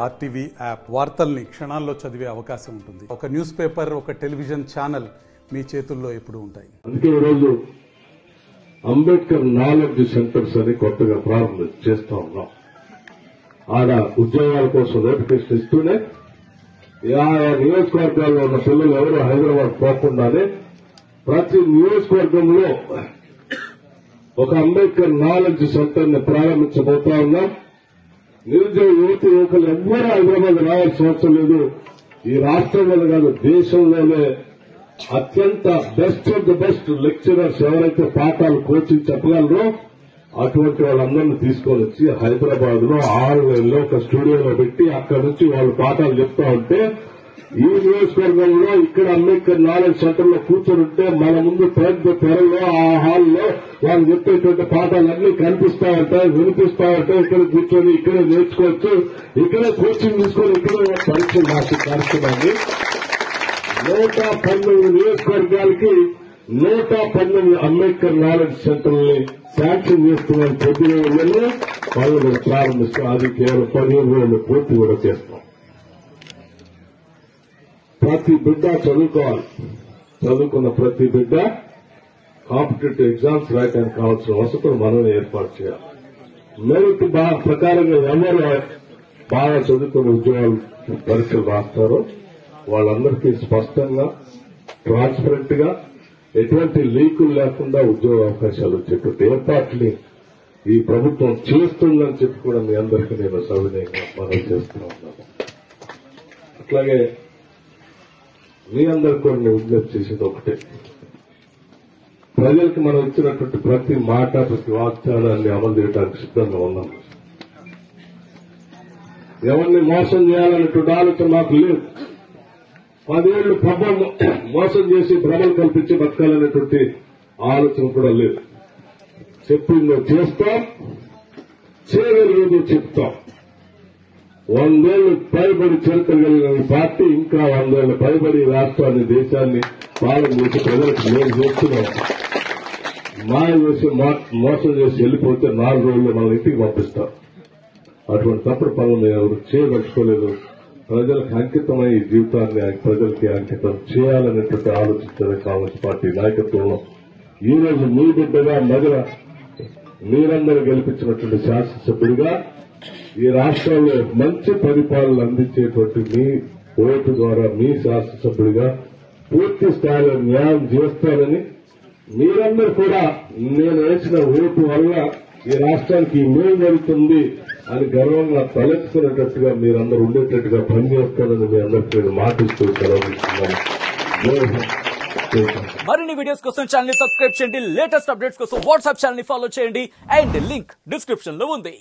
RTV app వార్తల్ని క్షణాల్లో చదివే అవకాశం ఉంటుంది. ఒక న్యూస్ పేపర్, ఒక టెలివిజన్ ఛానల్ మీ చేతుల్లో ఎప్పుడూ ఉంటాయి. అందుకే ఈరోజు అంబేద్కర్ నాలెడ్జ్ సెంటర్స్ అని కొత్తగా ప్రారంభం చేస్తా ఉన్నాం. ఆడ ఉద్యోగాల కోసం నోటిఫికేషన్ ఇస్తూనే ఆయా నియోజకవర్గాల్లో ఉన్న పిల్లలు ఎవరు హైదరాబాద్ పోకుండానే ప్రతి నియోజకవర్గంలో ఒక అంబేద్కర్ నాలెడ్జ్ సెంటర్ ని ప్రారంభించబోతా ఉన్నాం. నిరుద్యోగ యువకులు ఎవ్వరూ హైదరాబాద్ రావాల్సిన అవసరం లేదు. ఈ రాష్ట్రంలో కాదు, దేశంలోనే అత్యంత best of the best lecturers ఎవరైతే పాఠాలు కోచింగ్ చెప్పగలరో అటువంటి వాళ్ళందరినీ తీసుకొని వచ్చి హైదరాబాద్ లో ఆన్లైన్ లో ఒక స్టూడియోలో పెట్టి అక్కడి నుంచి వాళ్ళు పాఠాలు చెప్తా ఉంటే ఈ నియోజకవర్గంలో ఇక్కడ అంబేద్కర్ నాలెడ్జ్ సెంటర్ లో కూర్చొని మన ముందు పెద్ద తెరలో ఆ హాల్లో వాళ్ళు చెప్పేటువంటి పాఠాలన్నీ కనిపిస్తా ఉంటాయి, వినిపిస్తా ఉంటాయి. ఇక్కడ కూర్చొని ఇక్కడే నేర్చుకోవచ్చు, ఇక్కడే కోచింగ్ తీసుకొని ఇక్కడే పరీక్ష రాసే కార్యక్రమాన్ని 119 నియోజకవర్గాలకి 119 అంబేద్కర్ నాలెడ్జ్ సెంటర్ని శాంక్షన్ చేస్తున్న ప్రతి రోజుల్లో వాళ్ళు ప్రారంభిస్తాం. అది కేవలం 15 రోజులు పూర్తి కూడా చేస్తాం. ప్రతి బిడ్డ చదువుకోవాలి. చదువుకున్న ప్రతి బిడ్డ కాంపిటేటివ్ ఎగ్జామ్స్ రాయడానికి కావాల్సిన వసతులు మనమే ఏర్పాటు చేయాలి. మెరిట్ ప్రకారంగా ఎవరు బాగా చదువుకున్న ఉద్యోగాలు పరీక్షలు రాస్తారో వాళ్ళందరికీ స్పష్టంగా, ట్రాన్స్పరెంట్ గా, ఎటువంటి లీకులు లేకుండా ఉద్యోగ అవకాశాలు వచ్చేటువంటి ఏర్పాట్ని ఈ ప్రభుత్వం చేస్తుందని చెప్పి కూడా మీ అందరికీ నేను సవినయంగా మనం చేస్తూ ఉన్నాను. అట్లాగే మీ అందరికీ కూడా నేను విజ్ఞప్తి చేసేది ఒకటే, ప్రజలకు మనం ఇచ్చినటువంటి ప్రతి మాట, ప్రతి వాగ్దానాన్ని అమలు చేయడానికి సిద్ధంగా ఉన్నాం. ఎవరిని మోసం చేయాలనేటువంటి ఆలోచన మాకు లేదు. 10 ఏళ్లు పబ్బం మోసం చేసి భ్రమలు కల్పించి బతకాలనేటువంటి ఆలోచన కూడా లేదు. చెప్పిందో చేస్తాం, చేయగలిగేదో చెప్తాం. 100 ఏళ్లు పైబడి చరిత్ర కలిగిన ఈ పార్టీ ఇంకా 100 ఏళ్ల పైబడి రాష్ట్రాన్ని, దేశాన్ని పాలన చేసి ప్రజలకు మేము చేస్తున్నాం. మాయ చేసి మోసం చేసి వెళ్ళిపోతే 4 రోజుల్లో మన ఇంటికి పంపిస్తాం. అటువంటి తప్పుడు పనులు ఎవరు చేయదలుచుకోలేదు. ప్రజలకు అంకితమై ఈ జీవితాన్ని ప్రజలకి అంకితం చేయాలనేటువంటి ఆలోచించే కాంగ్రెస్ పార్టీ నాయకత్వంలో ఈ రోజు మీ బిడ్డగా మగర మీరందరూ గెలిపించినటువంటి శాసనసభ్యుడిగా ఈ రాష్ట్రంలో మంచి పరిపాలన అందించేటువంటి మీ ఓటు ద్వారా మీ శాసనసభ్యుడిగా పూర్తి స్థాయిలో న్యాయం చేస్తానని, మీరందరూ కూడా నేను వేసిన ఓటు వల్ల ఈ రాష్ట్రానికి మేలు జరుగుతుంది అని గర్వంగా తలెత్తుకునేటట్టుగా మీరందరూ ఉండేటట్టుగా పనిచేస్తానని మీ అందరికీ నేను మాటిస్తూ సెలవుస్తున్నాను. మరిన్ని వీడియోస్ కోసం ఛానల్ ని సబ్స్క్రైబ్ చేయండి. లేటెస్ట్ అప్డేట్స్ కోసం వాట్సాప్ ఛానల్ ని ఫాలో చేయండి. అండ్ లింక్ డిస్క్రిప్షన్ లో ఉంది.